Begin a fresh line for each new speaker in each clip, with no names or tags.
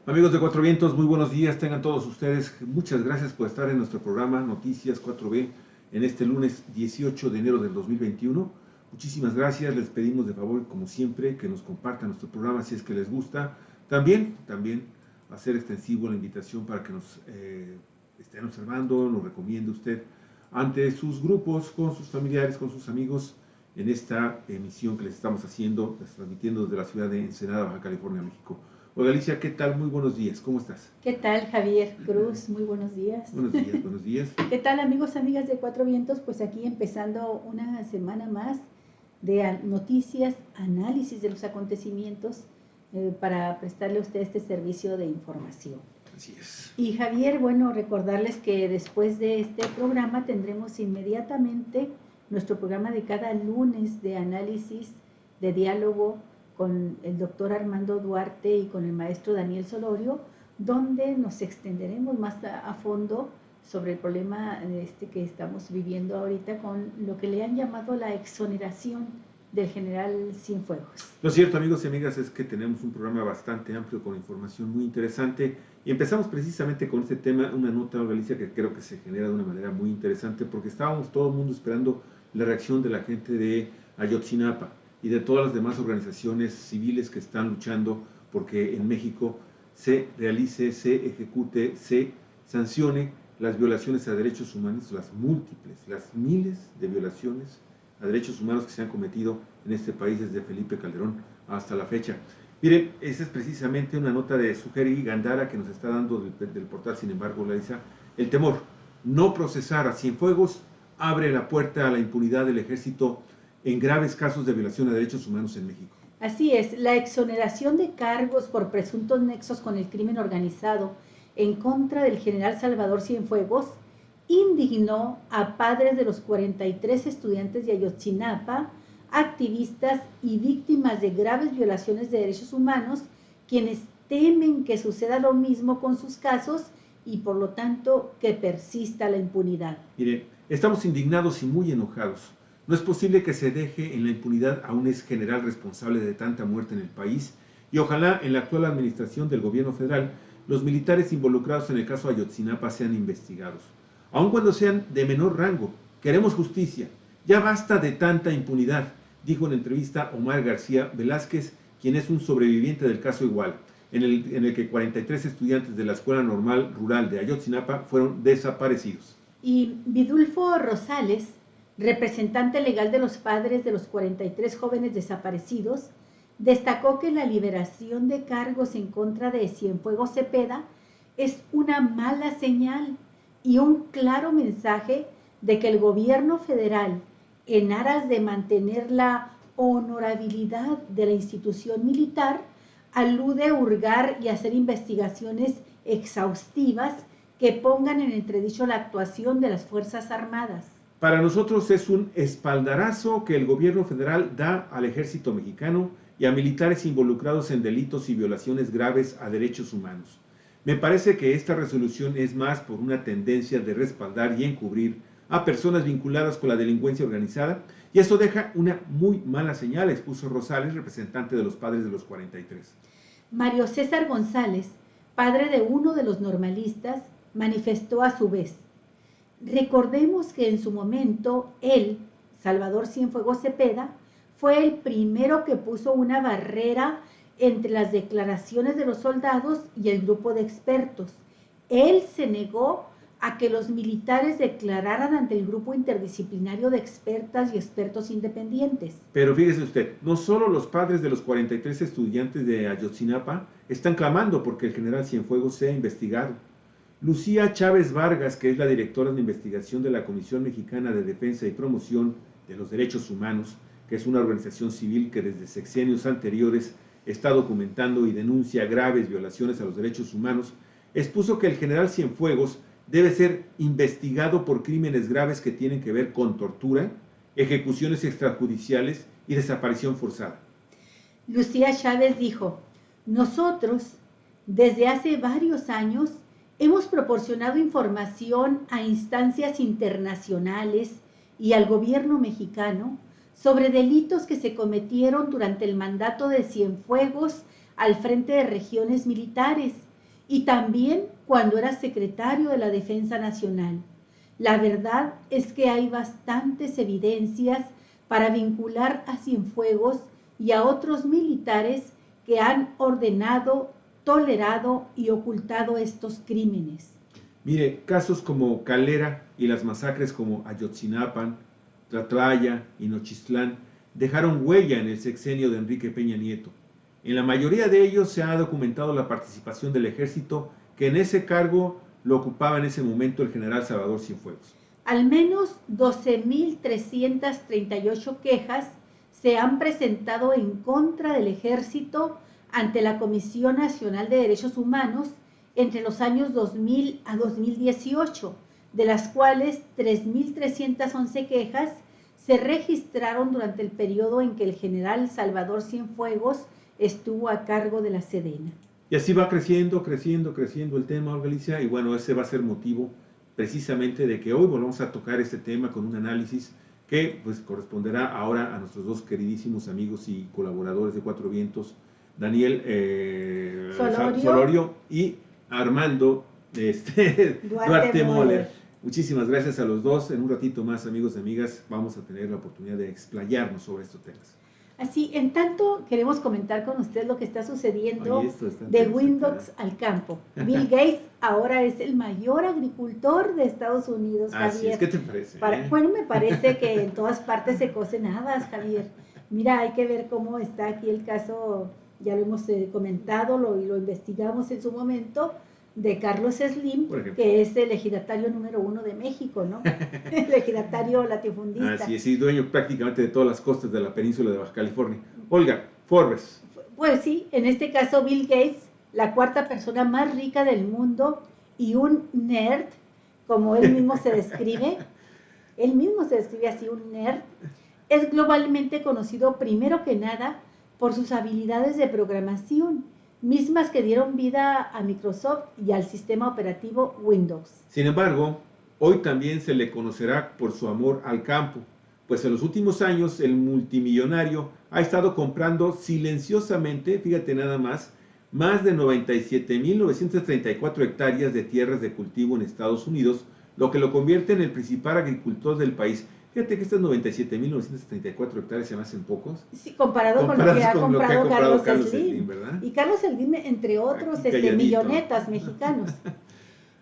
Amigos de Cuatro Vientos, muy buenos días, tengan todos ustedes. Muchas gracias por estar en nuestro programa Noticias 4B en este lunes 18 de enero del 2021. Muchísimas gracias, les pedimos de favor, como siempre, que nos compartan nuestro programa si es que les gusta. También hacer extensivo la invitación para que nos estén observando, nos recomiende usted ante sus grupos, con sus familiares, con sus amigos, en esta emisión que les estamos haciendo, transmitiendo desde la ciudad de Ensenada, Baja California, México. Hola Alicia, ¿qué tal? Muy buenos días, ¿cómo estás?
¿Qué tal, Javier Cruz? Muy buenos días.
Buenos días, buenos días.
¿Qué tal, amigos, amigas de Cuatro Vientos? Pues aquí empezando una semana más de noticias, análisis de los acontecimientos para prestarle a usted este servicio de información.
Así es.
Y Javier, bueno, recordarles que después de este programa tendremos inmediatamente nuestro programa de cada lunes de análisis, de diálogo con el doctor Armando Duarte y con el maestro Daniel Solorio, donde nos extenderemos más a fondo sobre el problema que estamos viviendo ahorita con lo que le han llamado la exoneración del general Cienfuegos.
Lo cierto, amigos y amigas, es que tenemos un programa bastante amplio con información muy interesante y empezamos precisamente con este tema, una nota, Alicia, que creo que se genera de una manera muy interesante porque estábamos todo el mundo esperando la reacción de la gente de Ayotzinapa y de todas las demás organizaciones civiles que están luchando porque en México se realice, se ejecute, se sancione las violaciones a derechos humanos, las múltiples, las miles de violaciones a derechos humanos que se han cometido en este país desde Felipe Calderón hasta la fecha. Miren, esa es precisamente una nota de Sugeri Gandara que nos está dando del portal, sin embargo, Larisa, el temor, no procesar a Cienfuegos abre la puerta a la impunidad del ejército en graves casos de violación a derechos humanos en México.
Así es, la exoneración de cargos por presuntos nexos con el crimen organizado en contra del general Salvador Cienfuegos indignó a padres de los 43 estudiantes de Ayotzinapa, activistas y víctimas de graves violaciones de derechos humanos, quienes temen que suceda lo mismo con sus casos y por lo tanto que persista la impunidad.
Mire, estamos indignados y muy enojados. No es posible que se deje en la impunidad a un ex general responsable de tanta muerte en el país y ojalá en la actual administración del gobierno federal los militares involucrados en el caso Ayotzinapa sean investigados. Aun cuando sean de menor rango, queremos justicia. Ya basta de tanta impunidad, dijo en entrevista Omar García Velázquez, quien es un sobreviviente del caso Iguala, en el que 43 estudiantes de la Escuela Normal Rural de Ayotzinapa fueron desaparecidos.
Y Vidulfo Rosales, representante legal de los padres de los 43 jóvenes desaparecidos, destacó que la liberación de cargos en contra de Cienfuegos Cepeda es una mala señal y un claro mensaje de que el gobierno federal, en aras de mantener la honorabilidad de la institución militar, alude a hurgar y hacer investigaciones exhaustivas que pongan en entredicho la actuación de las Fuerzas Armadas.
Para nosotros es un espaldarazo que el gobierno federal da al ejército mexicano y a militares involucrados en delitos y violaciones graves a derechos humanos. Me parece que esta resolución es más por una tendencia de respaldar y encubrir a personas vinculadas con la delincuencia organizada y eso deja una muy mala señal, expuso Rosales, representante de los padres de los 43.
Mario César González, padre de uno de los normalistas, manifestó a su vez: recordemos que en su momento él, Salvador Cienfuegos Cepeda, fue el primero que puso una barrera entre las declaraciones de los soldados y el grupo de expertos. Él se negó a que los militares declararan ante el grupo interdisciplinario de expertas y expertos independientes.
Pero fíjese usted, no solo los padres de los 43 estudiantes de Ayotzinapa están clamando porque el general Cienfuegos sea investigado. Lucía Chávez Vargas, que es la directora de investigación de la Comisión Mexicana de Defensa y Promoción de los Derechos Humanos, que es una organización civil que desde sexenios anteriores está documentando y denuncia graves violaciones a los derechos humanos, expuso que el general Cienfuegos debe ser investigado por crímenes graves que tienen que ver con tortura, ejecuciones extrajudiciales y desaparición forzada.
Lucía Chávez dijo: nosotros, desde hace varios años, hemos proporcionado información a instancias internacionales y al gobierno mexicano sobre delitos que se cometieron durante el mandato de Cienfuegos al frente de regiones militares y también cuando era secretario de la Defensa Nacional. La verdad es que hay bastantes evidencias para vincular a Cienfuegos y a otros militares que han ordenado, tolerado y ocultado estos crímenes.
Mire, casos como Calera y las masacres como Ayotzinapan, Tlatlaya y Nochistlán dejaron huella en el sexenio de Enrique Peña Nieto. En la mayoría de ellos se ha documentado la participación del ejército, que en ese cargo lo ocupaba en ese momento el general Salvador Cienfuegos.
Al menos 12.338 quejas se han presentado en contra del ejército ante la Comisión Nacional de Derechos Humanos entre los años 2000 a 2018, de las cuales 3.311 quejas se registraron durante el periodo en que el general Salvador Cienfuegos estuvo a cargo de la Sedena.
Y así va creciendo el tema, Olga Alicia, y bueno, ese va a ser motivo precisamente de que hoy volvamos a tocar este tema con un análisis que pues corresponderá ahora a nuestros dos queridísimos amigos y colaboradores de Cuatro Vientos, Daniel Solorio y Armando Duarte Moller. Muchísimas gracias a los dos. En un ratito más, amigos y amigas, vamos a tener la oportunidad de explayarnos sobre estos temas.
Así, en tanto, queremos comentar con usted lo que está sucediendo de Windows al campo. Bill Gates ahora es el mayor agricultor de Estados Unidos, Javier.
Así es, ¿qué te parece?
Bueno, me parece que en todas partes se cocen habas, Javier. Mira, hay que ver cómo está aquí el caso, ya lo hemos comentado, lo investigamos en su momento, de Carlos Slim, que es el ejidatario número 1 de México, ¿no? El ejidatario latifundista.
Así es, y dueño prácticamente de todas las costas de la península de Baja California. Olga, Forbes.
Pues sí, en este caso Bill Gates, la cuarta persona más rica del mundo y un nerd, como él mismo se describe así, un nerd, es globalmente conocido primero que nada por sus habilidades de programación, mismas que dieron vida a Microsoft y al sistema operativo Windows.
Sin embargo, hoy también se le conocerá por su amor al campo, pues en los últimos años el multimillonario ha estado comprando silenciosamente, fíjate nada más de 97.934 hectáreas de tierras de cultivo en Estados Unidos, lo que lo convierte en el principal agricultor del país. Fíjate que estas 97.934 hectáreas se me hacen pocos.
Sí, comparado con lo que ha comprado Carlos Slim, ¿verdad? Y Carlos Slim, entre otros, millonetas mexicanos.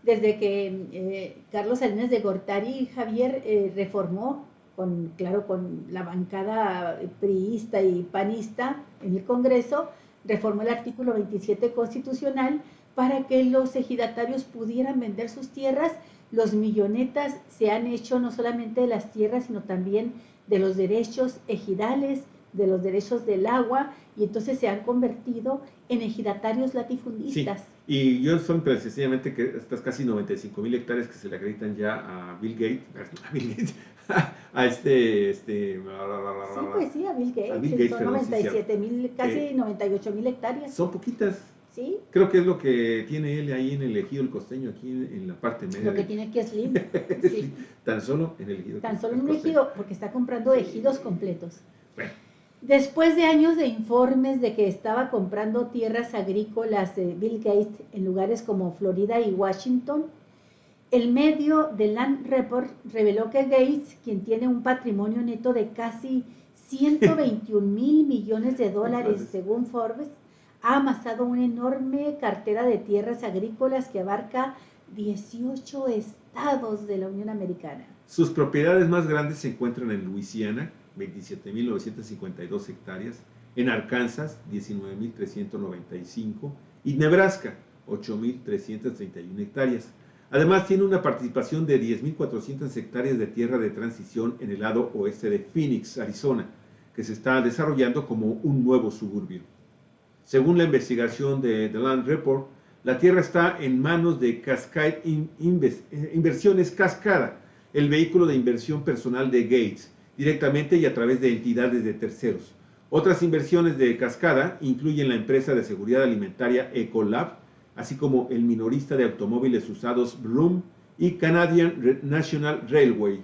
Desde que Carlos Salinas de Gortari, Javier, reformó, con la bancada priista y panista en el Congreso, reformó el artículo 27 constitucional para que los ejidatarios pudieran vender sus tierras. Los millonetas se han hecho no solamente de las tierras, sino también de los derechos ejidales, de los derechos del agua, y entonces se han convertido en ejidatarios latifundistas.
Sí, y yo son precisamente que estas casi 95.000 hectáreas que se le acreditan ya a Bill Gates, a Bill Gates,
a Bill Gates, son 97.000, casi 98.000 hectáreas.
Son poquitas.
¿Sí?
Creo que es lo que tiene él ahí en el ejido El Costeño, aquí en la parte media.
Lo que tiene aquí es Slim. Sí.
Tan solo en el ejido.
Tan solo en un ejido, porque está comprando ejidos completos. Bueno. Después de años de informes de que estaba comprando tierras agrícolas de Bill Gates en lugares como Florida y Washington, el medio The Land Report reveló que Gates, quien tiene un patrimonio neto de casi 121,000 millones de dólares según Forbes, ha amasado una enorme cartera de tierras agrícolas que abarca 18 estados de la Unión Americana.
Sus propiedades más grandes se encuentran en Luisiana, 27.952 hectáreas, en Arkansas, 19.395, y Nebraska, 8.331 hectáreas. Además, tiene una participación de 10.400 hectáreas de tierra de transición en el lado oeste de Phoenix, Arizona, que se está desarrollando como un nuevo suburbio. Según la investigación de The Land Report, la tierra está en manos de Cascade Inversiones Cascada, el vehículo de inversión personal de Gates, directamente y a través de entidades de terceros. Otras inversiones de Cascada incluyen la empresa de seguridad alimentaria Ecolab, así como el minorista de automóviles usados Bloom y Canadian National Railway.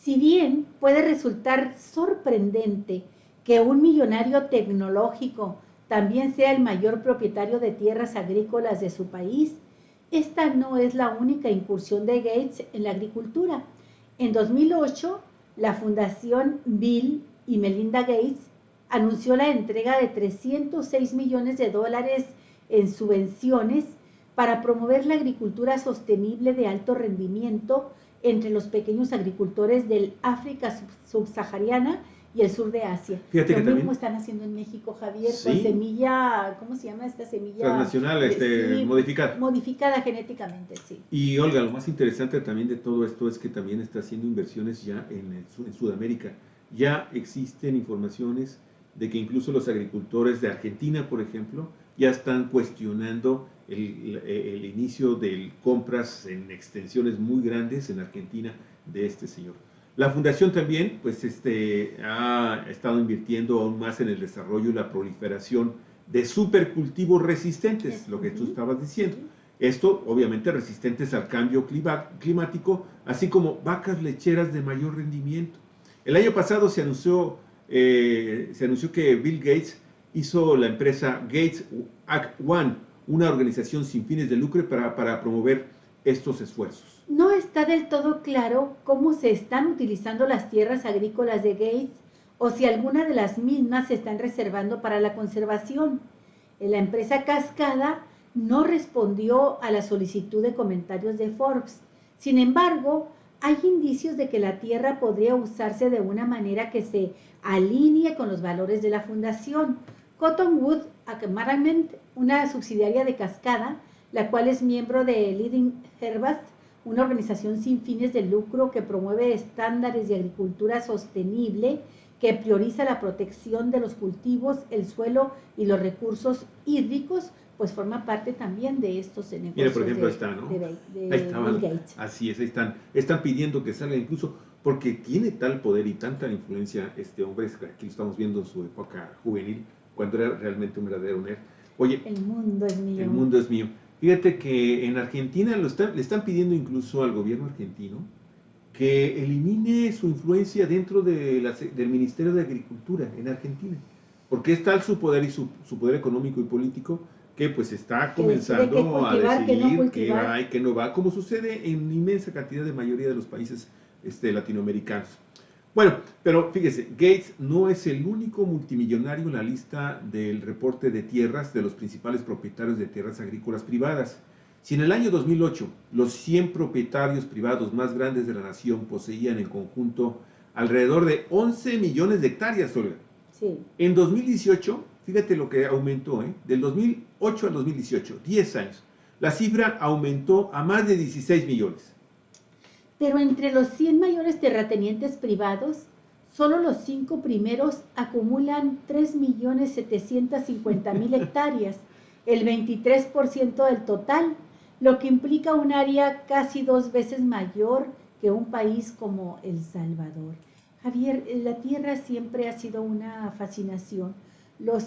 Si bien puede resultar sorprendente que un millonario tecnológico también sea el mayor propietario de tierras agrícolas de su país. Esta no es la única incursión de Gates en la agricultura. En 2008, la Fundación Bill y Melinda Gates anunció la entrega de $306 millones en subvenciones para promover la agricultura sostenible de alto rendimiento entre los pequeños agricultores del África subsahariana y el sur de Asia.
Fíjate
Lo
que
mismo
también
están haciendo en México, Javier,
sí,
con semilla, ¿cómo se llama esta semilla?
transnacional,
Sí,
modificada.
Modificada genéticamente, sí.
Y Olga, lo más interesante también de todo esto es que también está haciendo inversiones ya en Sudamérica. Ya existen informaciones de que incluso los agricultores de Argentina, por ejemplo, ya están cuestionando el inicio de compras en extensiones muy grandes en Argentina de este señor. La fundación también pues, ha estado invirtiendo aún más en el desarrollo y la proliferación de supercultivos resistentes, lo que tú estabas diciendo. Esto, obviamente, resistentes al cambio climático, así como vacas lecheras de mayor rendimiento. El año pasado se anunció que Bill Gates hizo la empresa Gates Act One, una organización sin fines de lucro para promover estos esfuerzos.
No está del todo claro cómo se están utilizando las tierras agrícolas de Gates o si alguna de las mismas se están reservando para la conservación. La empresa Cascada no respondió a la solicitud de comentarios de Forbes. Sin embargo, hay indicios de que la tierra podría usarse de una manera que se alinee con los valores de la fundación. Cottonwood Management, una subsidiaria de Cascada, la cual es miembro de Leading Herbast, una organización sin fines de lucro que promueve estándares de agricultura sostenible, que prioriza la protección de los cultivos, el suelo y los recursos hídricos, pues forma parte también de estos negocios.
Mira, por ejemplo, ahí está, ¿no? Ahí estaban,
Bill Gates.
así es, ahí están pidiendo que salga incluso, porque tiene tal poder y tanta influencia este hombre, aquí lo estamos viendo en su época juvenil, cuando era realmente un verdadero nerd. Oye,
el mundo es mío.
El mundo es mío. Fíjate que en Argentina le están pidiendo incluso al gobierno argentino que elimine su influencia dentro del Ministerio de Agricultura en Argentina, porque es tal su poder y su poder económico y político que pues está comenzando a decidir que va y que no va, como sucede en inmensa cantidad de mayoría de los países latinoamericanos. Bueno, pero fíjese, Gates no es el único multimillonario en la lista del reporte de tierras de los principales propietarios de tierras agrícolas privadas. Si en el año 2008 los 100 propietarios privados más grandes de la nación poseían en conjunto alrededor de 11 millones de hectáreas, Olga.
Sí.
En 2018, fíjate lo que aumentó, del 2008 al 2018, 10 años, la cifra aumentó a más de 16 millones.
Pero entre los 100 mayores terratenientes privados, solo los 5 primeros acumulan 3.750.000 hectáreas, el 23% del total, lo que implica un área casi 2 veces mayor que un país como El Salvador. Javier, la tierra siempre ha sido una fascinación. Los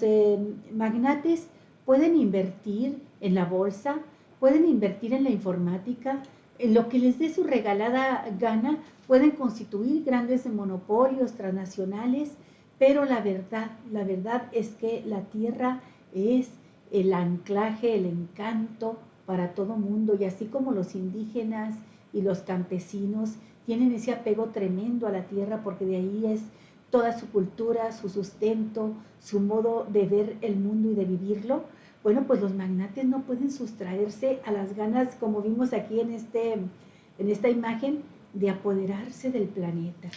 magnates pueden invertir en la bolsa, pueden invertir en la informática, en lo que les dé su regalada gana, pueden constituir grandes monopolios transnacionales, pero la verdad es que la tierra es el anclaje, el encanto para todo mundo, y así como los indígenas y los campesinos tienen ese apego tremendo a la tierra, porque de ahí es toda su cultura, su sustento, su modo de ver el mundo y de vivirlo. Bueno, pues los magnates no pueden sustraerse a las ganas, como vimos aquí en esta imagen, de apoderarse del planeta.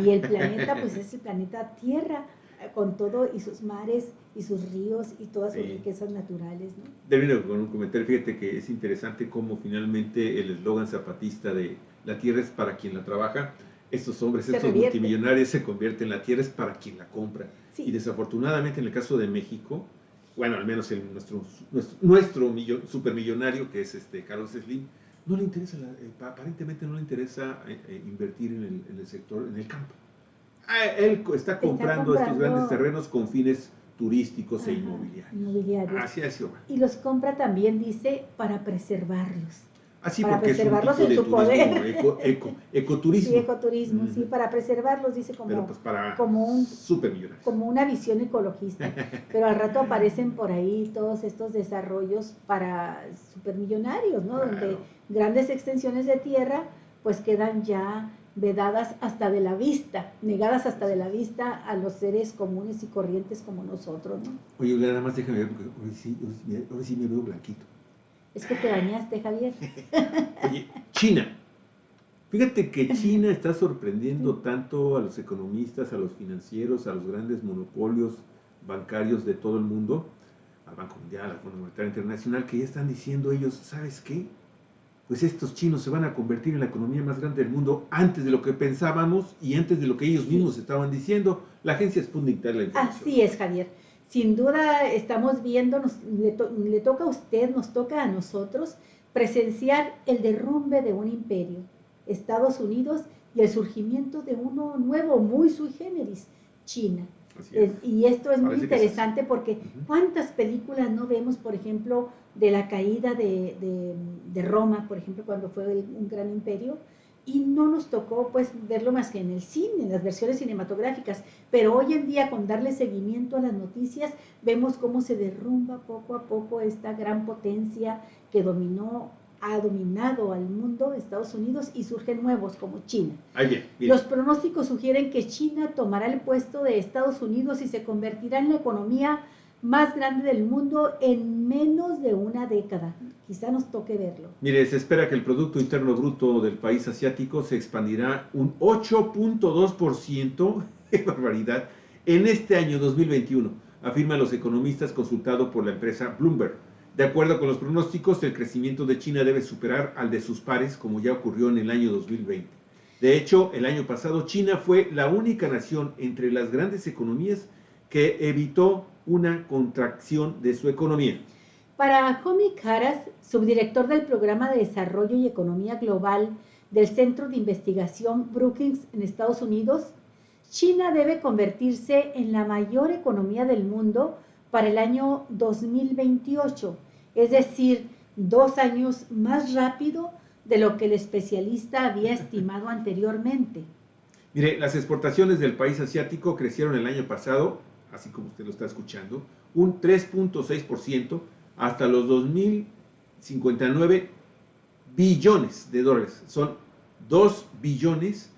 Y el planeta, pues es el planeta Tierra, con todo y sus mares y sus ríos y todas sus riquezas naturales, ¿no?
Termino con un comentario. Fíjate que es interesante cómo finalmente el eslogan zapatista de la tierra es para quien la trabaja, estos hombres, estos multimillonarios se convierten en la tierra es para quien la compra. Sí. Y desafortunadamente en el caso de México, bueno, al menos en nuestro supermillonario, que es Carlos Slim, no le interesa, aparentemente no le interesa invertir en el sector, en el campo. Él está comprando estos grandes terrenos con fines turísticos inmobiliarios.
Así es, y los compra también, dice, para preservarlos.
Así
para
porque es un
preservarlos
tipo
en
de
su
turismo,
poder. Sí,
ecoturismo.
ecoturismo, sí, para preservarlos, dice,
Pero pues para
como
supermillonarios.
como una visión ecologista. Pero al rato aparecen por ahí todos estos desarrollos para supermillonarios, ¿no?
Claro.
Donde grandes extensiones de tierra pues quedan ya vedadas hasta de la vista, negadas hasta de la vista a los seres comunes y corrientes como nosotros, ¿no?
Oye, nada más déjame ver, porque hoy sí me veo blanquito.
Es que te bañaste, Javier.
Oye, China. Fíjate que China está sorprendiendo tanto a los economistas, a los financieros, a los grandes monopolios bancarios de todo el mundo, al Banco Mundial, al Fondo Monetario Internacional, que ya están diciendo ellos, ¿sabes qué? Pues estos chinos se van a convertir en la economía más grande del mundo antes de lo que pensábamos y antes de lo que ellos mismos estaban diciendo. La agencia Sputnik da la información.
Así es, Javier. Sin duda estamos viendo, le toca a usted, nos toca a nosotros presenciar el derrumbe de un imperio, Estados Unidos, y el surgimiento de uno nuevo, muy sui generis, China. Y esto es muy interesante porque ¿cuántas películas no vemos, por ejemplo, de la caída de Roma, por ejemplo, cuando fue un gran imperio? Y no nos tocó pues verlo más que en el cine, en las versiones cinematográficas, pero hoy en día con darle seguimiento a las noticias vemos cómo se derrumba poco a poco esta gran potencia que ha dominado al mundo, Estados Unidos, y surgen nuevos como China.
Bien.
Los pronósticos sugieren que China tomará el puesto de Estados Unidos y se convertirá en la economía más grande del mundo en menos de una década. Quizá nos toque verlo.
Mire, se espera que el Producto Interno Bruto del país asiático se expandirá un 8.2%, ¡qué barbaridad!, en este año 2021, afirman los economistas consultados por la empresa Bloomberg. De acuerdo con los pronósticos, el crecimiento de China debe superar al de sus pares, como ya ocurrió en el año 2020. De hecho, el año pasado China fue la única nación entre las grandes economías que evitó una contracción de su economía.
Para Homi Karas, subdirector del Programa de Desarrollo y Economía Global del Centro de Investigación Brookings en Estados Unidos, China debe convertirse en la mayor economía del mundo para el año 2028, es decir, 2 años más rápido de lo que el especialista había estimado anteriormente.
Mire, las exportaciones del país asiático crecieron el año pasado, así como usted lo está escuchando, un 3.6% hasta los 2.059 billones de dólares. Son 2 billones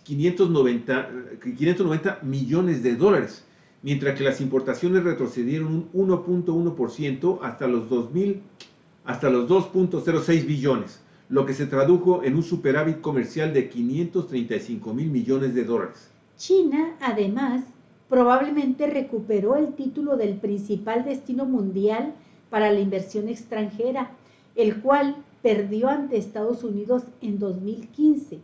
590 millones de dólares, mientras que las importaciones retrocedieron un 1.1% hasta los 2.06 billones, lo que se tradujo en un superávit comercial de 535 mil millones de dólares.
China, además, probablemente recuperó el título del principal destino mundial para la inversión extranjera, el cual perdió ante Estados Unidos en 2015.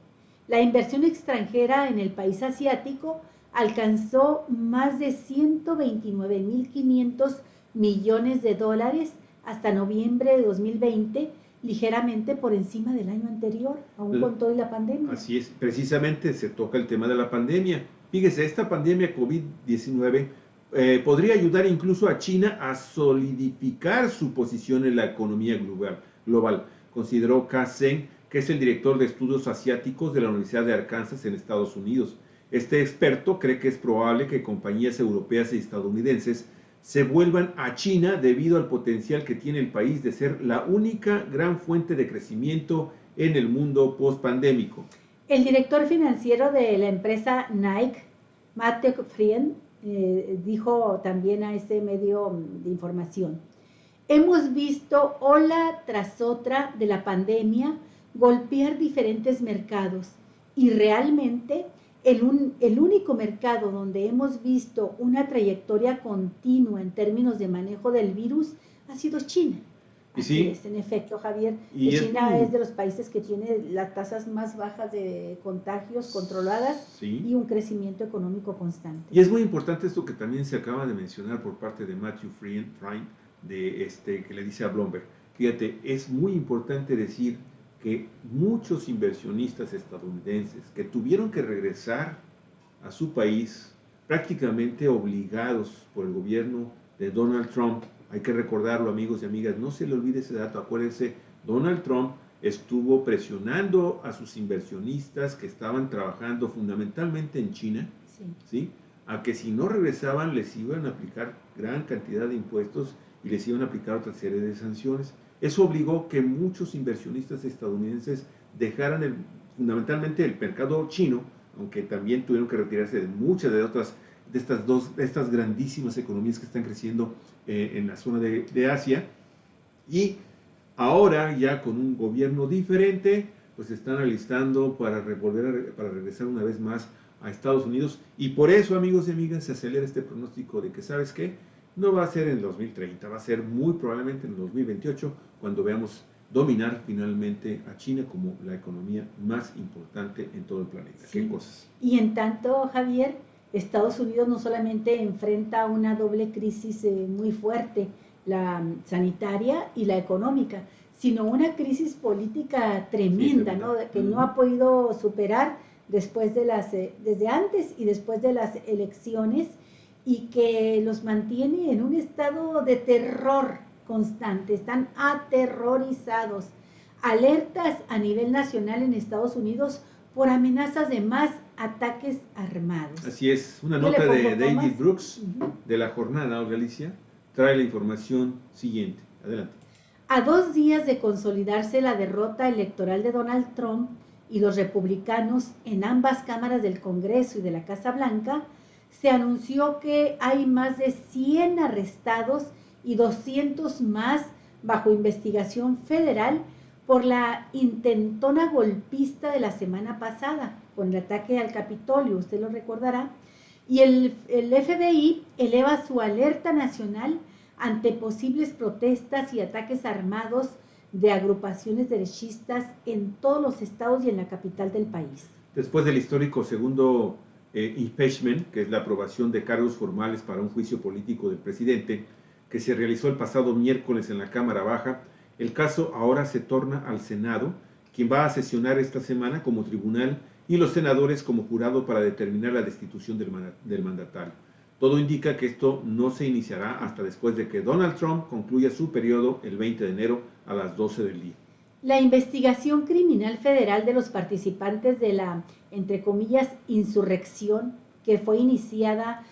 La inversión extranjera en el país asiático alcanzó más de 129.500 millones de dólares hasta noviembre de 2020, ligeramente por encima del año anterior, aún con toda la pandemia.
Así es, precisamente se toca el tema de la pandemia. Fíjese, esta pandemia COVID-19 podría ayudar incluso a China a solidificar su posición en la economía global, consideró Ka Zheng, que es el director de estudios asiáticos de la Universidad de Arkansas en Estados Unidos. Este experto cree que es probable que compañías europeas y estadounidenses se vuelvan a China debido al potencial que tiene el país de ser la única gran fuente de crecimiento en el mundo post-pandémico.
El director financiero de la empresa Nike, Matthew Friend, dijo también a ese medio de información: hemos visto ola tras otra de la pandemia golpear diferentes mercados y realmente el único mercado donde hemos visto una trayectoria continua en términos de manejo del virus ha sido China. Así es, en efecto, Javier. China es de los países que tiene las tasas más bajas de contagios controladas y un crecimiento económico constante.
Y es muy importante esto que también se acaba de mencionar por parte de Matthew Friend, que le dice a Bloomberg. Fíjate, es muy importante decir que muchos inversionistas estadounidenses que tuvieron que regresar a su país prácticamente obligados por el gobierno de Donald Trump. Hay que recordarlo, amigos y amigas, no se le olvide ese dato. Acuérdense, Donald Trump estuvo presionando a sus inversionistas que estaban trabajando fundamentalmente en China, ¿sí? A que si no regresaban les iban a aplicar gran cantidad de impuestos y les iban a aplicar otra serie de sanciones. Eso obligó que muchos inversionistas estadounidenses dejaran fundamentalmente el mercado chino, aunque también tuvieron que retirarse de muchas de estas grandísimas economías que están creciendo en la zona de Asia. Y ahora, ya con un gobierno diferente, pues se están alistando para regresar una vez más a Estados Unidos. Y por eso, amigos y amigas, se acelera este pronóstico de que, ¿sabes qué? No va a ser en el 2030, va a ser muy probablemente en el 2028, cuando veamos dominar finalmente a China como la economía más importante en todo el planeta.
Sí.
¿Qué cosas?
Y en tanto, Javier, Estados Unidos no solamente enfrenta una doble crisis muy fuerte, la sanitaria y la económica, sino una crisis política tremenda, sí, ¿no? Que no ha podido superar después de desde antes y después de las elecciones, y que los mantiene en un estado de terror constante, están aterrorizados, alertas a nivel nacional en Estados Unidos por amenazas de más ataques armados.
Así es, una nota de David Brooks de La Jornada, Galicia, trae la información siguiente. Adelante.
A 2 días de consolidarse la derrota electoral de Donald Trump y los republicanos en ambas cámaras del Congreso y de la Casa Blanca, se anunció que hay más de 100 arrestados y 200 más bajo investigación federal por la intentona golpista de la semana pasada, con el ataque al Capitolio, usted lo recordará, y el FBI eleva su alerta nacional ante posibles protestas y ataques armados de agrupaciones derechistas en todos los estados y en la capital del país.
Después del histórico segundo impeachment, que es la aprobación de cargos formales para un juicio político del presidente, que se realizó el pasado miércoles en la Cámara Baja, el caso ahora se torna al Senado, quien va a sesionar esta semana como tribunal y los senadores como jurado para determinar la destitución del mandatario. Todo indica que esto no se iniciará hasta después de que Donald Trump concluya su periodo el 20 de enero a las 12 del día.
La investigación criminal federal de los participantes de la, entre comillas, insurrección, que fue incitada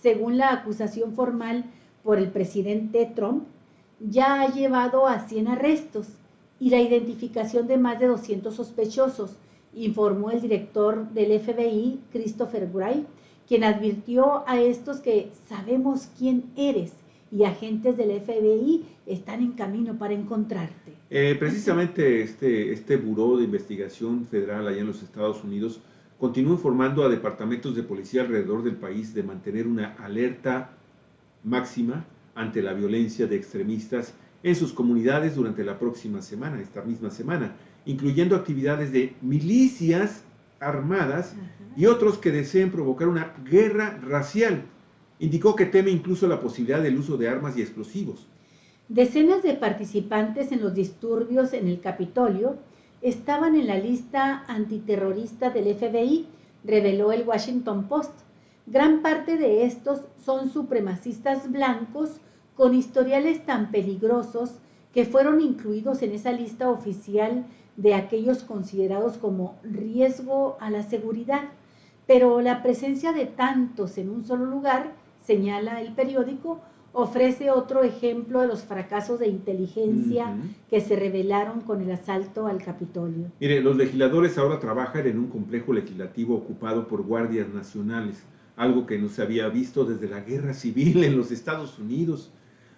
según la acusación formal por el presidente Trump, ya ha llevado a 100 arrestos y la identificación de más de 200 sospechosos, informó el director del FBI, Christopher Wray, quien advirtió a estos que sabemos quién eres y agentes del FBI están en camino para encontrarte.
Precisamente este Buró de Investigación Federal allá en los Estados Unidos continúa informando a departamentos de policía alrededor del país de mantener una alerta máxima ante la violencia de extremistas en sus comunidades durante la próxima semana, esta misma semana, incluyendo actividades de milicias armadas y otros que deseen provocar una guerra racial. Indicó que teme incluso la posibilidad del uso de armas y explosivos.
Decenas de participantes en los disturbios en el Capitolio estaban en la lista antiterrorista del FBI, reveló el Washington Post. Gran parte de estos son supremacistas blancos con historiales tan peligrosos que fueron incluidos en esa lista oficial de aquellos considerados como riesgo a la seguridad. Pero la presencia de tantos en un solo lugar, señala el periódico, ofrece otro ejemplo de los fracasos de inteligencia que se revelaron con el asalto al Capitolio.
Mire, los legisladores ahora trabajan en un complejo legislativo ocupado por guardias nacionales, algo que no se había visto desde la Guerra Civil en los Estados Unidos.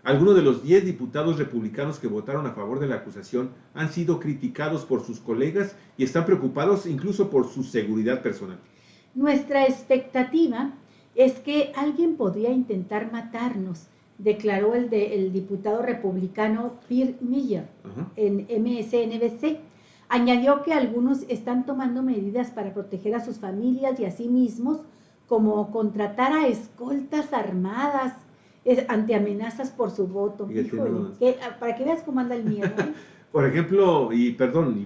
Algunos de los 10 diputados republicanos que votaron a favor de la acusación han sido criticados por sus colegas y están preocupados incluso por su seguridad personal.
Nuestra expectativa es que alguien podría intentar matarnos, declaró el diputado republicano Pierre Miller en MSNBC. Añadió que algunos están tomando medidas para proteger a sus familias y a sí mismos, como contratar a escoltas armadas ante amenazas por su voto. Híjole, para que veas cómo anda el miedo.
Por ejemplo,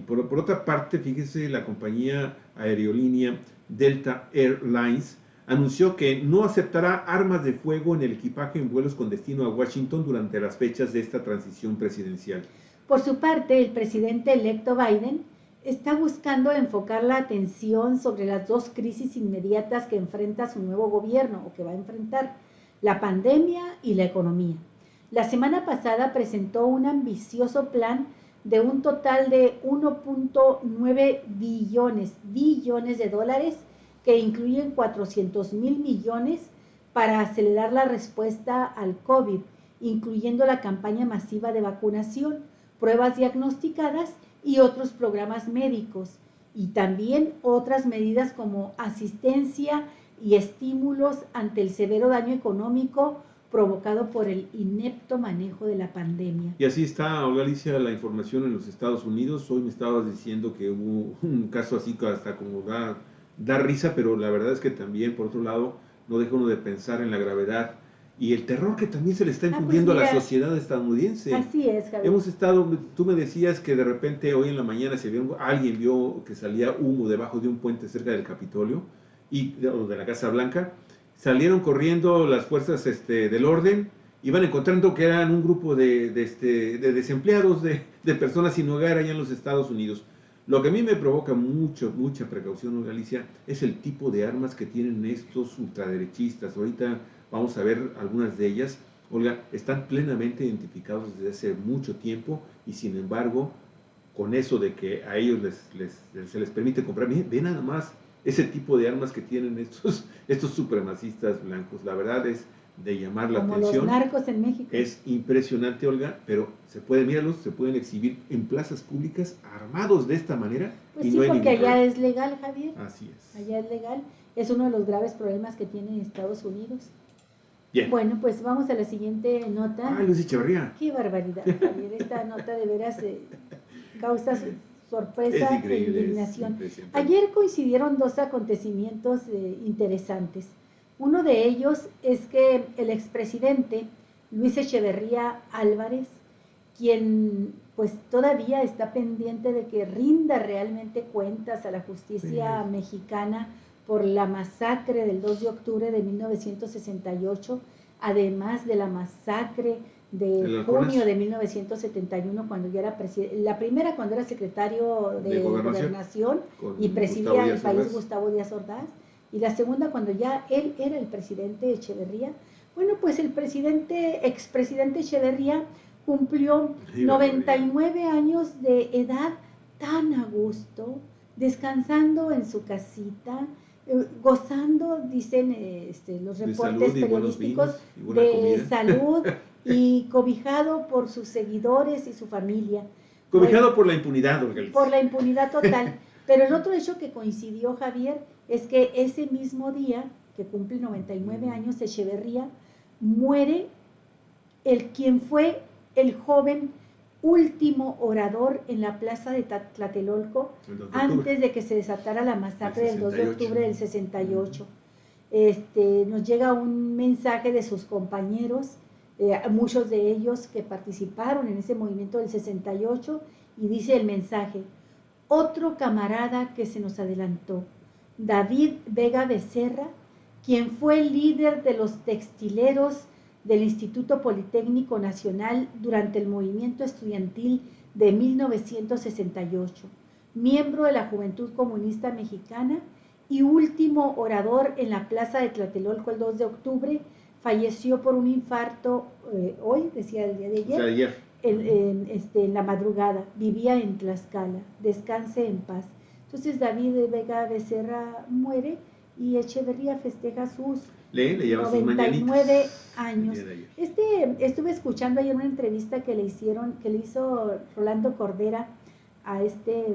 por otra parte, fíjese, la compañía aerolínea Delta Airlines anunció que no aceptará armas de fuego en el equipaje en vuelos con destino a Washington durante las fechas de esta transición presidencial.
Por su parte, el presidente electo Biden está buscando enfocar la atención sobre las dos crisis inmediatas que enfrenta su nuevo gobierno o que va a enfrentar, la pandemia y la economía. La semana pasada presentó un ambicioso plan de un total de 1.9 billones de dólares que incluyen 400,000 millones para acelerar la respuesta al COVID, incluyendo la campaña masiva de vacunación, pruebas diagnosticadas y otros programas médicos, y también otras medidas como asistencia y estímulos ante el severo daño económico provocado por el inepto manejo de la pandemia.
Y así está, Olga Alicia, la información en los Estados Unidos. Hoy me estabas diciendo que hubo un caso así que hasta como da risa, pero la verdad es que también, por otro lado, no deja uno de pensar en la gravedad y el terror que también se le está infundiendo a la sociedad estadounidense.
Así es, Javier.
Hemos estado, tú me decías que de repente hoy en la mañana alguien vio que salía humo debajo de un puente cerca del Capitolio o de la Casa Blanca. Salieron corriendo las fuerzas del orden, iban encontrando que eran un grupo de desempleados, de personas sin hogar allá en los Estados Unidos. Lo que a mí me provoca mucha precaución, Galicia, es el tipo de armas que tienen estos ultraderechistas. Ahorita vamos a ver algunas de ellas. Olga, están plenamente identificados desde hace mucho tiempo y sin embargo, con eso de que a ellos se les permite comprar, ve nada más ese tipo de armas que tienen estos supremacistas blancos. La verdad es de llamar la atención.
Como los narcos en México.
Es impresionante, Olga, pero se pueden exhibir en plazas públicas armados de esta manera.
Pues y sí, no porque allá es legal, Javier.
Así es.
Allá es legal. Es uno de los graves problemas que tiene Estados Unidos.
Bien.
Bueno, pues vamos a la siguiente nota.
¡Ay, Luz Echeverría!
¡Qué barbaridad, Javier! Esta nota de veras causa sorpresa e indignación. Ayer coincidieron dos acontecimientos interesantes. Uno de ellos es que el expresidente Luis Echeverría Álvarez, quien pues todavía está pendiente de que rinda realmente cuentas a la justicia mexicana por la masacre del 2 de octubre de 1968, además de la masacre de junio de 1971, cuando ya era presidente, la primera cuando era secretario de Gobernación y presidía el país Gustavo Díaz Ordaz, y la segunda cuando ya él era el presidente Echeverría. Bueno, pues el expresidente Echeverría cumplió 99 años de edad tan a gusto, descansando en su casita, gozando, dicen los reportes periodísticos, de salud y cobijado por sus seguidores y su familia.
Cobijado por la impunidad, Olga.
Por la impunidad total. Pero el otro hecho que coincidió, Javier, es que ese mismo día, que cumple 99 años, Echeverría, muere quien fue el joven último orador en la plaza de Tlatelolco antes de que se desatara la masacre del 2 de octubre del 68. Nos llega un mensaje de sus compañeros, muchos de ellos que participaron en ese movimiento del 68, y dice el mensaje: otro camarada que se nos adelantó, David Vega Becerra, quien fue el líder de los textileros del Instituto Politécnico Nacional durante el movimiento estudiantil de 1968, miembro de la Juventud Comunista Mexicana y último orador en la plaza de Tlatelolco el 2 de octubre, falleció por un infarto hoy, decía el día de ayer,
o sea, ayer.
En la madrugada. Vivía en Tlaxcala, descanse en paz. Entonces David Vega Becerra muere y Echeverría festeja sus 99 años. Estuve escuchando ayer una entrevista que le hizo Rolando Cordera a este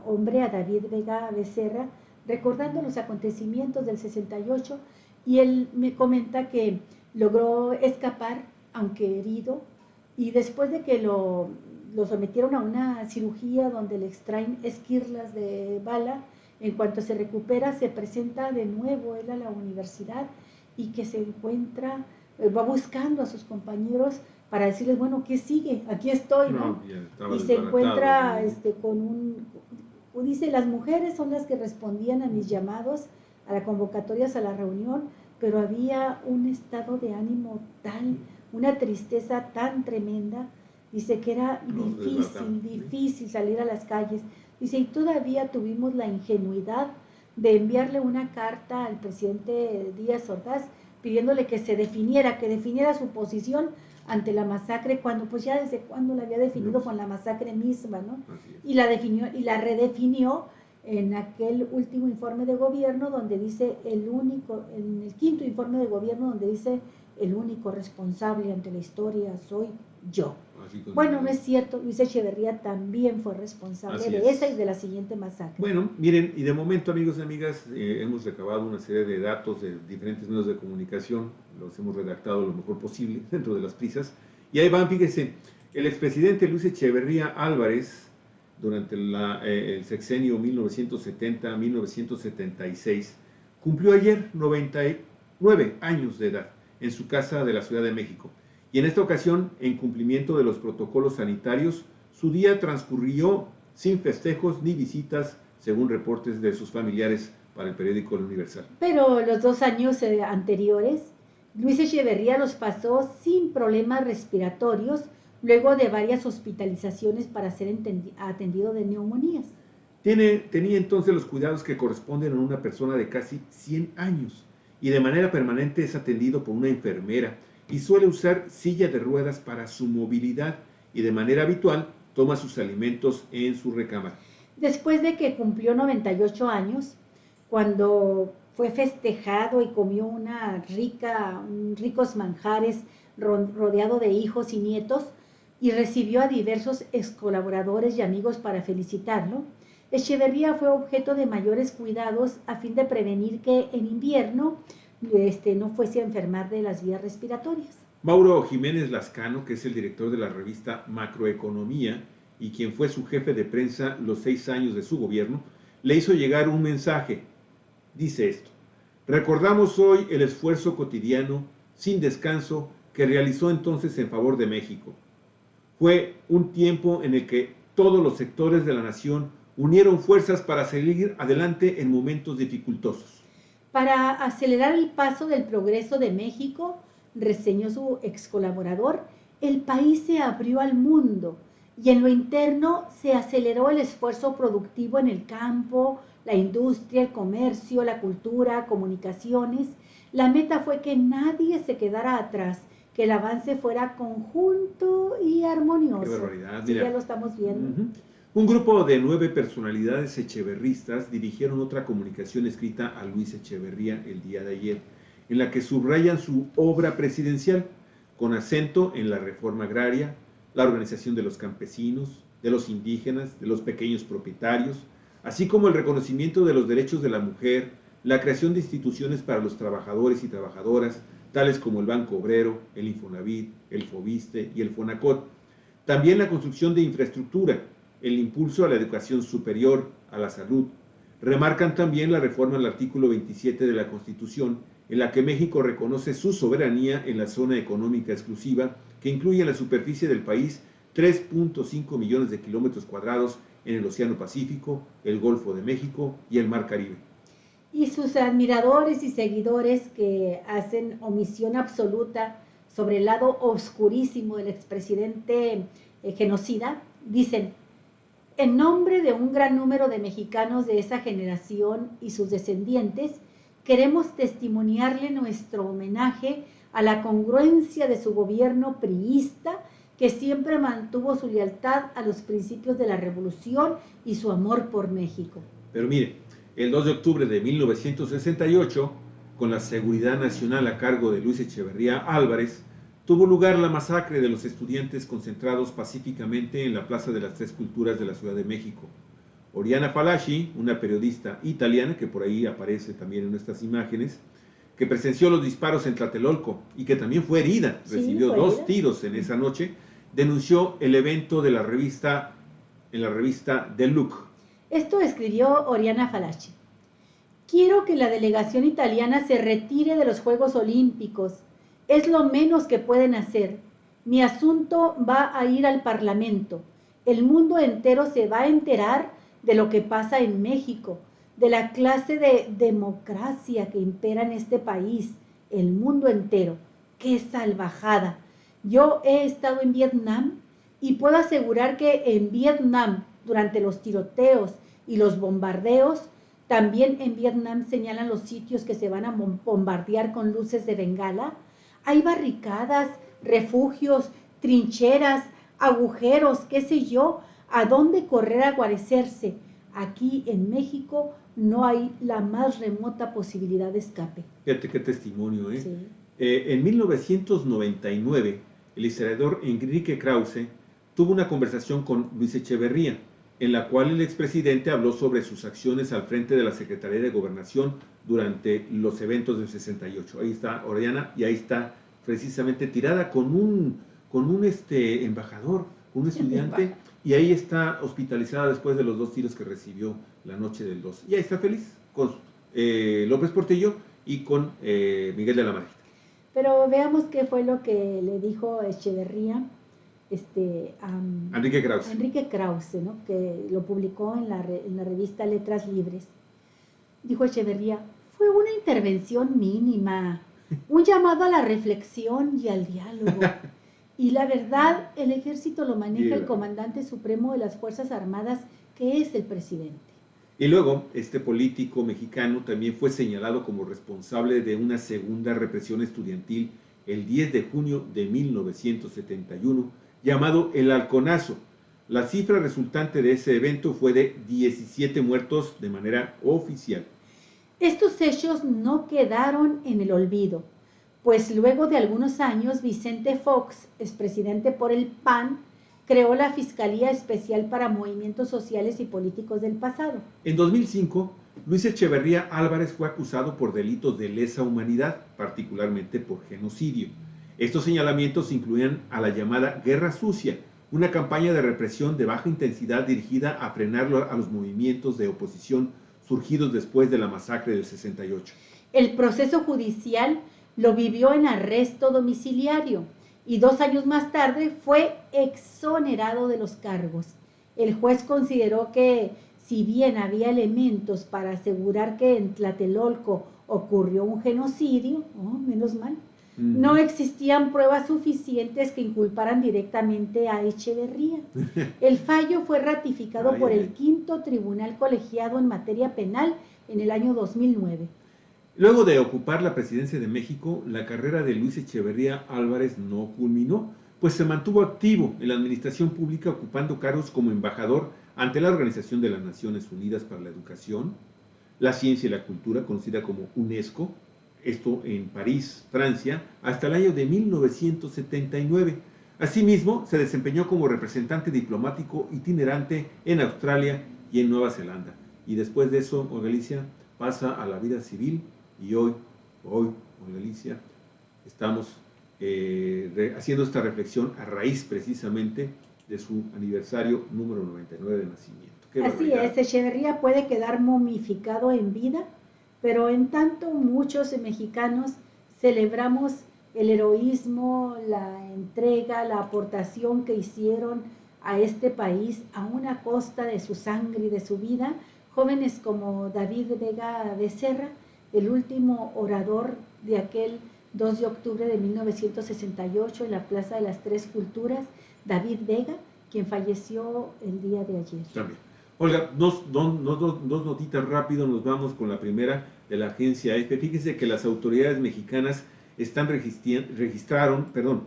hombre, a David Vega Becerra, recordando los acontecimientos del 68, y él me comenta que logró escapar, aunque herido, y después de que lo sometieron a una cirugía donde le extraen esquirlas de bala, en cuanto se recupera, se presenta de nuevo él a la universidad y que se encuentra, va buscando a sus compañeros para decirles, bueno, ¿qué sigue? Aquí estoy, ¿no? Y se encuentra dice, las mujeres son las que respondían a mis llamados, a las convocatorias a la reunión, pero había un estado de ánimo tal, una tristeza tan tremenda, Dice que era
No,
difícil salir a las calles. Dice, y todavía tuvimos la ingenuidad de enviarle una carta al presidente Díaz Ordaz pidiéndole que definiera su posición ante la masacre, cuando pues ya desde cuándo la había definido con la masacre misma, ¿no? Y la definió y la redefinió en aquel último informe de gobierno donde dice en el quinto informe de gobierno donde dice el único responsable ante la historia soy yo. Bueno, no es cierto, Luis Echeverría también fue responsable de esa y de la siguiente masacre.
Bueno, miren, y de momento, amigos y amigas, hemos recabado una serie de datos de diferentes medios de comunicación, los hemos redactado lo mejor posible dentro de las prisas, y ahí van, fíjense, el expresidente Luis Echeverría Álvarez, durante el sexenio 1970-1976, cumplió ayer 99 años de edad en su casa de la Ciudad de México. Y en esta ocasión, en cumplimiento de los protocolos sanitarios, su día transcurrió sin festejos ni visitas, según reportes de sus familiares para el periódico El Universal.
Pero los 2 años anteriores, Luis Echeverría los pasó sin problemas respiratorios, luego de varias hospitalizaciones para ser atendido de neumonías.
Tenía entonces los cuidados que corresponden a una persona de casi 100 años y de manera permanente es atendido por una enfermera y suele usar silla de ruedas para su movilidad y de manera habitual toma sus alimentos en su recámara.
Después de que cumplió 98 años, cuando fue festejado y comió ricos manjares rodeado de hijos y nietos y recibió a diversos ex colaboradores y amigos para felicitarlo, Echeverría fue objeto de mayores cuidados a fin de prevenir que en invierno no fuese a enfermar de las vías respiratorias.
Mauro Jiménez Lascano, que es el director de la revista Macroeconomía y quien fue su jefe de prensa los 6 años de su gobierno, le hizo llegar un mensaje. Dice esto: recordamos hoy el esfuerzo cotidiano, sin descanso, que realizó entonces en favor de México. Fue un tiempo en el que todos los sectores de la nación unieron fuerzas para seguir adelante en momentos dificultosos.
Para acelerar el paso del progreso de México, reseñó su ex colaborador, el país se abrió al mundo y en lo interno se aceleró el esfuerzo productivo en el campo, la industria, el comercio, la cultura, comunicaciones. La meta fue que nadie se quedara atrás, que el avance fuera conjunto y armonioso.
Qué barbaridad,
sí, ya lo estamos viendo.
Un grupo de 9 personalidades echeverristas dirigieron otra comunicación escrita a Luis Echeverría el día de ayer, en la que subrayan su obra presidencial, con acento en la reforma agraria, la organización de los campesinos, de los indígenas, de los pequeños propietarios, así como el reconocimiento de los derechos de la mujer, la creación de instituciones para los trabajadores y trabajadoras, tales como el Banco Obrero, el Infonavit, el Fobiste y el Fonacot. También la construcción de infraestructura, el impulso a la educación superior, a la salud. Remarcan también la reforma al artículo 27 de la Constitución, en la que México reconoce su soberanía en la zona económica exclusiva, que incluye en la superficie del país 3.5 millones de kilómetros cuadrados en el Océano Pacífico, el Golfo de México y el Mar Caribe.
Y sus admiradores y seguidores que hacen omisión absoluta sobre el lado oscurísimo del expresidente genocida, dicen: en nombre de un gran número de mexicanos de esa generación y sus descendientes, queremos testimoniarle nuestro homenaje a la congruencia de su gobierno priista, que siempre mantuvo su lealtad a los principios de la revolución y su amor por México.
Pero mire, el 2 de octubre de 1968, con la seguridad nacional a cargo de Luis Echeverría Álvarez, tuvo lugar la masacre de los estudiantes concentrados pacíficamente en la Plaza de las Tres Culturas de la Ciudad de México. Oriana Fallaci, una periodista italiana que por ahí aparece también en nuestras imágenes, que presenció los disparos en Tlatelolco y que también fue herida, recibió 2 tiros en esa noche, denunció el evento de la revista The Look.
Esto escribió Oriana Fallaci. Quiero que la delegación italiana se retire de los Juegos Olímpicos. Es lo menos que pueden hacer. Mi asunto va a ir al Parlamento. El mundo entero se va a enterar de lo que pasa en México, de la clase de democracia que impera en este país. El mundo entero. ¡Qué salvajada! Yo he estado en Vietnam Y puedo asegurar que en Vietnam, durante los tiroteos y los bombardeos, también en Vietnam señalan los sitios que se van a bombardear con luces de bengala. Hay barricadas, refugios, trincheras, agujeros, qué sé yo, a dónde correr a guarecerse. Aquí en México no hay la más remota posibilidad de escape.
Fíjate qué testimonio, ¿eh?
Sí.
En 1999, el historiador Enrique Krause tuvo una conversación con Luis Echeverría, en la cual el expresidente habló sobre sus acciones al frente de la Secretaría de Gobernación durante los eventos del 68. Ahí está Oriana y ahí está precisamente tirada con un embajador, un estudiante, y ahí está hospitalizada después de los 2 tiros que recibió la noche del 2. Y ahí está feliz con López Portillo y con Miguel de la Margita.
Pero veamos qué fue lo que le dijo Echeverría
Enrique Krause.
A Enrique Krause, ¿no? Que lo publicó en la revista Letras Libres. Dijo Echeverría, fue una intervención mínima, un llamado a la reflexión y al diálogo. Y la verdad, el ejército lo maneja el comandante supremo de las Fuerzas Armadas, que es el presidente.
Y luego, este político mexicano también fue señalado como responsable de una segunda represión estudiantil el 10 de junio de 1971, llamado el Halconazo. La cifra resultante de ese evento fue de 17 muertos de manera oficial.
Estos hechos no quedaron en el olvido, pues luego de algunos años Vicente Fox, expresidente por el PAN, creó la Fiscalía Especial para Movimientos Sociales y Políticos del Pasado.
En 2005, Luis Echeverría Álvarez fue acusado por delitos de lesa humanidad, particularmente por genocidio. Estos señalamientos incluían a la llamada Guerra Sucia, una campaña de represión de baja intensidad dirigida a frenar a los movimientos de oposición surgidos después de la masacre del 68.
El proceso judicial lo vivió en arresto domiciliario y 2 años más tarde fue exonerado de los cargos. El juez consideró que, si bien había elementos para asegurar que en Tlatelolco ocurrió un genocidio, menos mal, no existían pruebas suficientes que inculparan directamente a Echeverría. El fallo fue ratificado por el Quinto Tribunal Colegiado en materia penal en el año 2009.
Luego de ocupar la presidencia de México, la carrera de Luis Echeverría Álvarez no culminó, pues se mantuvo activo en la administración pública ocupando cargos como embajador ante la Organización de las Naciones Unidas para la Educación, la Ciencia y la Cultura, conocida como UNESCO, esto en París, Francia, hasta el año de 1979. Asimismo, se desempeñó como representante diplomático itinerante en Australia y en Nueva Zelanda. Y después de eso, Galicia pasa a la vida civil. Y hoy, Galicia, estamos haciendo esta reflexión a raíz precisamente de su aniversario número 99 de nacimiento.
Así es, Echeverría puede quedar momificado en vida, pero en tanto muchos mexicanos celebramos el heroísmo, la entrega, la aportación que hicieron a este país a una costa de su sangre y de su vida, jóvenes como David Vega Becerra, el último orador de aquel 2 de octubre de 1968 en la Plaza de las Tres Culturas, David Vega, quien falleció el día de ayer.
También. Olga, dos notitas rápido, nos vamos con la primera de la agencia EFE. Fíjense que las autoridades mexicanas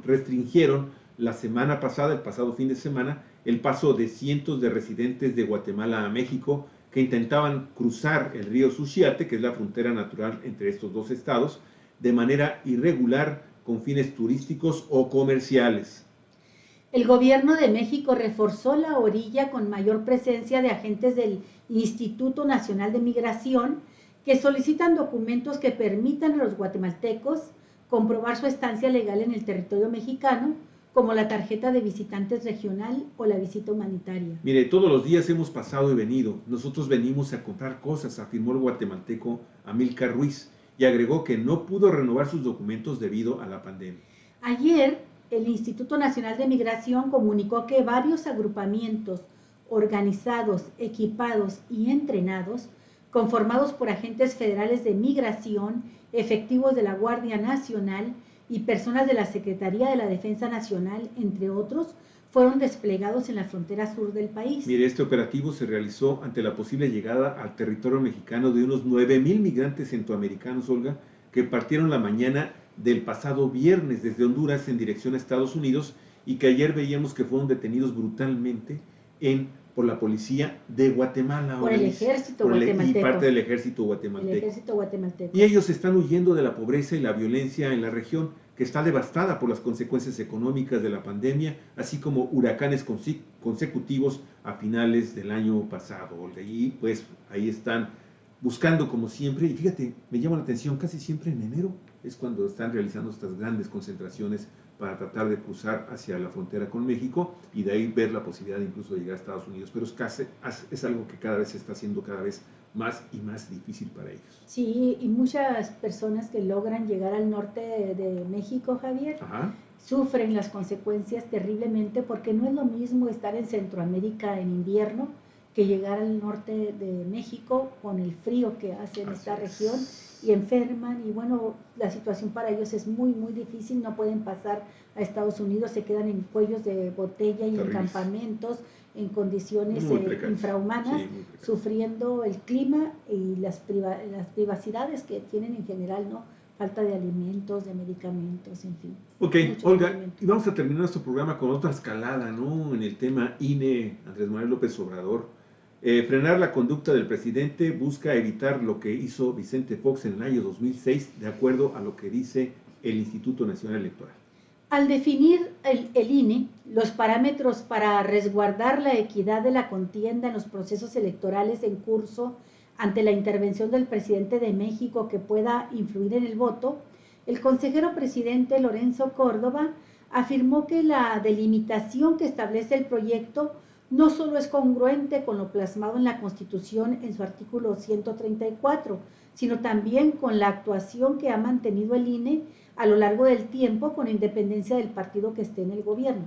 restringieron la semana pasada, el pasado fin de semana, el paso de cientos de residentes de Guatemala a México que intentaban cruzar el río Suchiate, que es la frontera natural entre estos dos estados, de manera irregular con fines turísticos o comerciales.
El gobierno de México reforzó la orilla con mayor presencia de agentes del Instituto Nacional de Migración que solicitan documentos que permitan a los guatemaltecos comprobar su estancia legal en el territorio mexicano, como la tarjeta de visitantes regional o la visita humanitaria.
Mire, todos los días hemos pasado y venido. Nosotros venimos a comprar cosas, afirmó el guatemalteco Amílcar Ruiz, y agregó que no pudo renovar sus documentos debido a la pandemia.
Ayer, el Instituto Nacional de Migración comunicó que varios agrupamientos organizados, equipados y entrenados, conformados por agentes federales de migración, efectivos de la Guardia Nacional y personas de la Secretaría de la Defensa Nacional, entre otros, fueron desplegados en la frontera sur del país.
Mire, este operativo se realizó ante la posible llegada al territorio mexicano de unos 9,000 migrantes centroamericanos, Olga, que partieron la mañana del pasado viernes desde Honduras en dirección a Estados Unidos y que ayer veíamos que fueron detenidos brutalmente por la policía de Guatemala.
Por el ejército guatemalteco.
Y parte del ejército guatemalteco.
El ejército guatemalteco.
Y ellos están huyendo de la pobreza y la violencia en la región, que está devastada por las consecuencias económicas de la pandemia, así como huracanes consecutivos a finales del año pasado, Olga. Y pues ahí están buscando como siempre, y fíjate, me llama la atención, casi siempre en enero es cuando están realizando estas grandes concentraciones para tratar de cruzar hacia la frontera con México y de ahí ver la posibilidad de incluso llegar a Estados Unidos, pero es algo que cada vez se está haciendo cada vez más y más difícil para ellos.
Sí, y muchas personas que logran llegar al norte de México, Javier,
Ajá.
sufren las consecuencias terriblemente porque no es lo mismo estar en Centroamérica en invierno que llegar al norte de México con el frío que hace en esta región y enferman y bueno, la situación para ellos es muy, muy difícil, no pueden pasar a Estados Unidos, se quedan en cuellos de botella y en campamentos en condiciones infrahumanas, sufriendo el clima y las privacidades que tienen en general, ¿no? Falta de alimentos, de medicamentos, en fin.
Ok, Olga, y vamos a terminar nuestro programa con otra escalada, ¿no? En el tema INE, Andrés Manuel López Obrador. Frenar la conducta del presidente busca evitar lo que hizo Vicente Fox en el año 2006, de acuerdo a lo que dice el Instituto Nacional Electoral.
Al definir el INE los parámetros para resguardar la equidad de la contienda en los procesos electorales en curso ante la intervención del presidente de México que pueda influir en el voto, el consejero presidente Lorenzo Córdoba afirmó que la delimitación que establece el proyecto no solo es congruente con lo plasmado en la Constitución en su artículo 134, sino también con la actuación que ha mantenido el INE a lo largo del tiempo con independencia del partido que esté en el gobierno.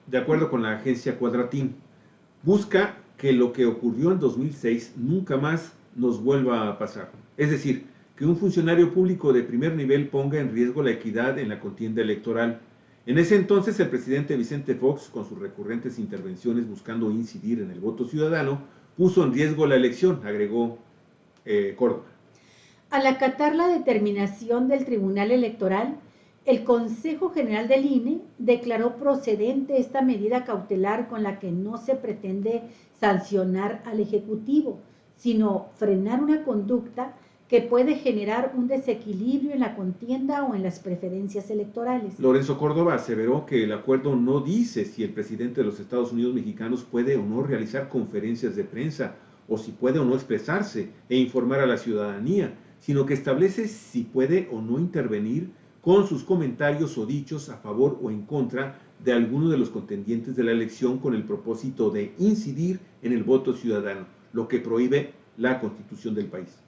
De acuerdo con la agencia Cuadratín, busca que lo que ocurrió en 2006 nunca más nos vuelva a pasar. Es decir, que un funcionario público de primer nivel ponga en riesgo la equidad en la contienda electoral. En ese entonces, el presidente Vicente Fox, con sus recurrentes intervenciones buscando incidir en el voto ciudadano, puso en riesgo la elección, agregó Córdoba.
Al acatar la determinación del Tribunal Electoral, el Consejo General del INE declaró procedente esta medida cautelar con la que no se pretende sancionar al Ejecutivo, sino frenar una conducta que puede generar un desequilibrio en la contienda o en las preferencias electorales.
Lorenzo Córdoba aseveró que el acuerdo no dice si el presidente de los Estados Unidos mexicanos puede o no realizar conferencias de prensa, o si puede o no expresarse e informar a la ciudadanía, sino que establece si puede o no intervenir con sus comentarios o dichos a favor o en contra de alguno de los contendientes de la elección con el propósito de incidir en el voto ciudadano, lo que prohíbe la Constitución del país.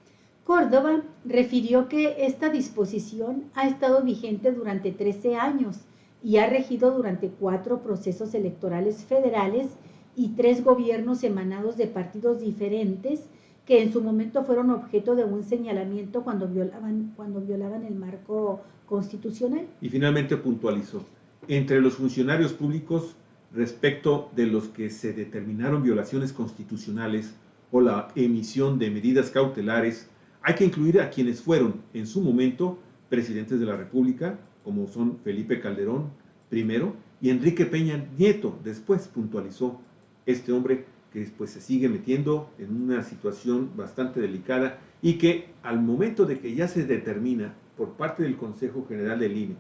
Córdoba refirió que esta disposición ha estado vigente durante 13 años y ha regido durante 4 procesos electorales federales y 3 gobiernos emanados de partidos diferentes que en su momento fueron objeto de un señalamiento cuando violaban el marco constitucional.
Y finalmente puntualizó, entre los funcionarios públicos respecto de los que se determinaron violaciones constitucionales o la emisión de medidas cautelares, hay que incluir a quienes fueron en su momento presidentes de la República, como son Felipe Calderón primero y Enrique Peña Nieto después, puntualizó este hombre que pues se sigue metiendo en una situación bastante delicada y que al momento de que ya se determina por parte del Consejo General del INE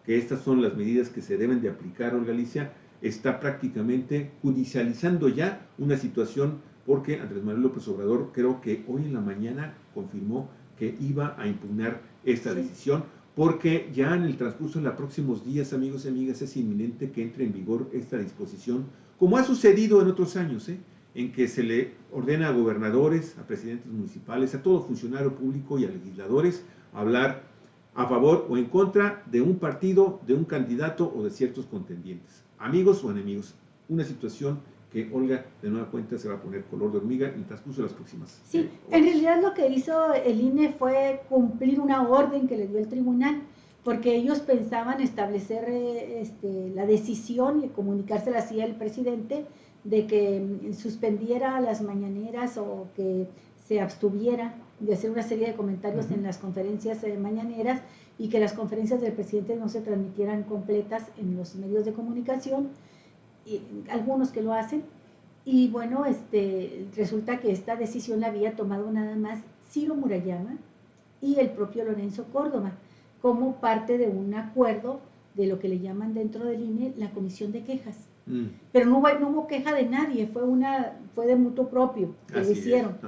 que estas son las medidas que se deben de aplicar, Olga Alicia, está prácticamente judicializando ya una situación porque Andrés Manuel López Obrador creo que hoy en la mañana confirmó que iba a impugnar esta decisión porque ya en el transcurso de los próximos días, amigos y amigas, es inminente que entre en vigor esta disposición, como ha sucedido en otros años, en que se le ordena a gobernadores, a presidentes municipales, a todo funcionario público y a legisladores hablar a favor o en contra de un partido, de un candidato o de ciertos contendientes, amigos o enemigos. Una situación que, Olga, de nueva cuenta se va a poner color de hormiga en el transcurso de las próximas
Sí, en realidad lo que hizo el INE fue cumplir una orden que le dio el tribunal, porque ellos pensaban establecer la decisión y comunicársela así al presidente de que suspendiera las mañaneras o que se abstuviera de hacer una serie de comentarios en las conferencias mañaneras y que las conferencias del presidente no se transmitieran completas en los medios de comunicación, y algunos que lo hacen. Y bueno, resulta que esta decisión la había tomado nada más Ciro Murayama y el propio Lorenzo Córdoba, como parte de un acuerdo de lo que le llaman dentro del INE la comisión de quejas. Pero no hubo queja de nadie, fue de mutuo propio que lo hicieron.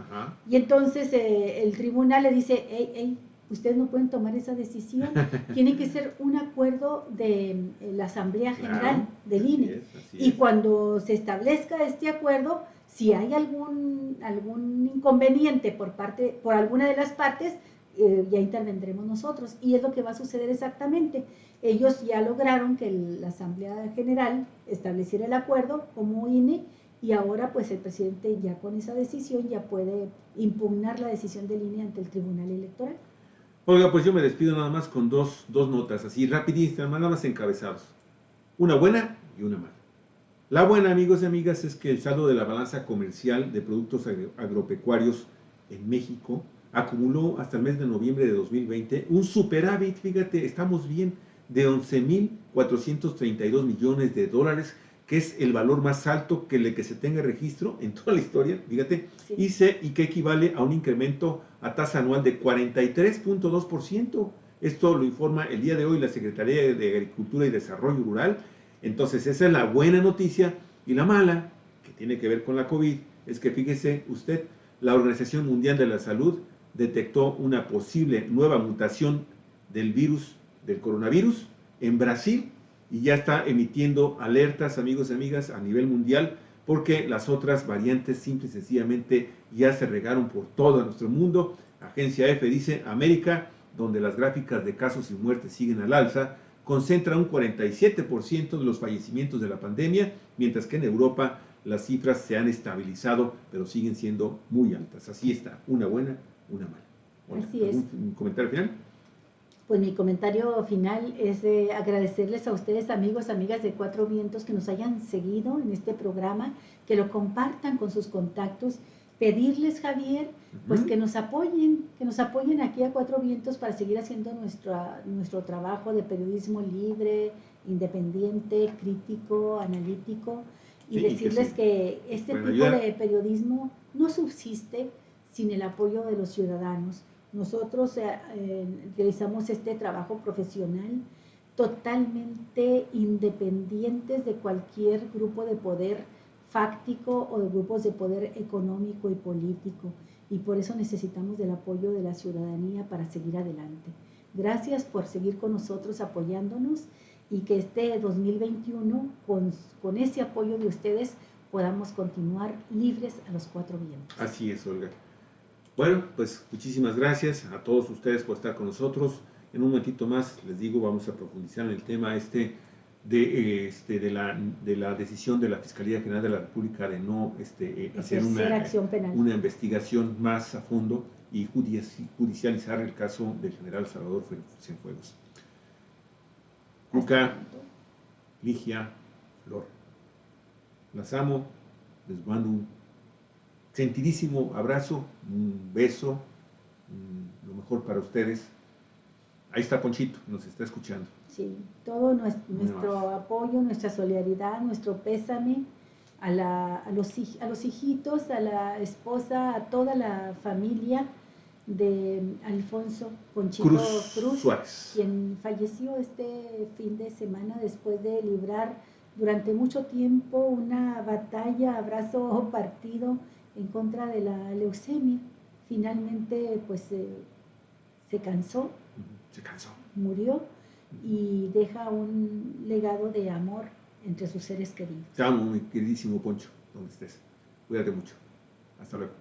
Y entonces el tribunal le dice, hey, ustedes no pueden tomar esa decisión, tiene que ser un acuerdo de la Asamblea General del INE. Y cuando se establezca este acuerdo, si hay algún inconveniente por alguna de las partes, ya intervendremos nosotros. Y es lo que va a suceder exactamente. Ellos ya lograron que la Asamblea General estableciera el acuerdo como INE, y ahora pues el presidente ya con esa decisión ya puede impugnar la decisión del INE ante el Tribunal Electoral.
Olga, pues yo me despido nada más con dos notas, así rapidísimas, nada más encabezados. Una buena y una mala. La buena, amigos y amigas, es que el saldo de la balanza comercial de productos agropecuarios en México acumuló hasta el mes de noviembre de 2020 un superávit, fíjate, estamos bien, de 11.432 millones de dólares, que es el valor más alto que el que se tenga registro en toda la historia, fíjate, sí. Y que equivale a un incremento a tasa anual de 43.2%. Esto lo informa el día de hoy la Secretaría de Agricultura y Desarrollo Rural. Entonces, esa es la buena noticia. Y la mala, que tiene que ver con la COVID, es que fíjese usted, la Organización Mundial de la Salud detectó una posible nueva mutación del coronavirus en Brasil, y ya está emitiendo alertas, amigos y amigas, a nivel mundial, porque las otras variantes simple y sencillamente ya se regaron por todo nuestro mundo. Agencia EFE dice, América, donde las gráficas de casos y muertes siguen al alza, concentra un 47% de los fallecimientos de la pandemia, mientras que en Europa las cifras se han estabilizado, pero siguen siendo muy altas. Así está, una buena, una mala. Bueno,
así es.
¿Un comentario final?
Pues mi comentario final es de agradecerles a ustedes, amigos, amigas de Cuatro Vientos, que nos hayan seguido en este programa, que lo compartan con sus contactos, pedirles, Javier, pues que nos apoyen aquí a Cuatro Vientos para seguir haciendo nuestro trabajo de periodismo libre, independiente, crítico, analítico, y sí, decirles que este tipo de periodismo no subsiste sin el apoyo de los ciudadanos. Nosotros realizamos este trabajo profesional totalmente independientes de cualquier grupo de poder fáctico o de grupos de poder económico y político, y por eso necesitamos del apoyo de la ciudadanía para seguir adelante. Gracias por seguir con nosotros apoyándonos, y que este 2021 con ese apoyo de ustedes podamos continuar libres a los cuatro vientos.
Así es, Olga. Bueno, pues muchísimas gracias a todos ustedes por estar con nosotros. En un momentito más, les digo, vamos a profundizar en el tema de la decisión de la Fiscalía General de la República de no hacer una investigación más a fondo y judicializar el caso del general Salvador Cienfuegos. Cuca, Ligia, Flor, las amo, les mando un sentidísimo abrazo, un beso, lo mejor para ustedes. Ahí está Ponchito, nos está escuchando.
Sí, todo nuestro apoyo, nuestra solidaridad, nuestro pésame a los hijitos, a la esposa, a toda la familia de Alfonso Ponchito Cruz
Suárez,
quien falleció este fin de semana después de librar durante mucho tiempo una batalla a brazo partido en contra de la leucemia. Finalmente pues se cansó, murió, y deja un legado de amor entre sus seres queridos.
Te amo, mi queridísimo Poncho, donde estés. Cuídate mucho. Hasta luego.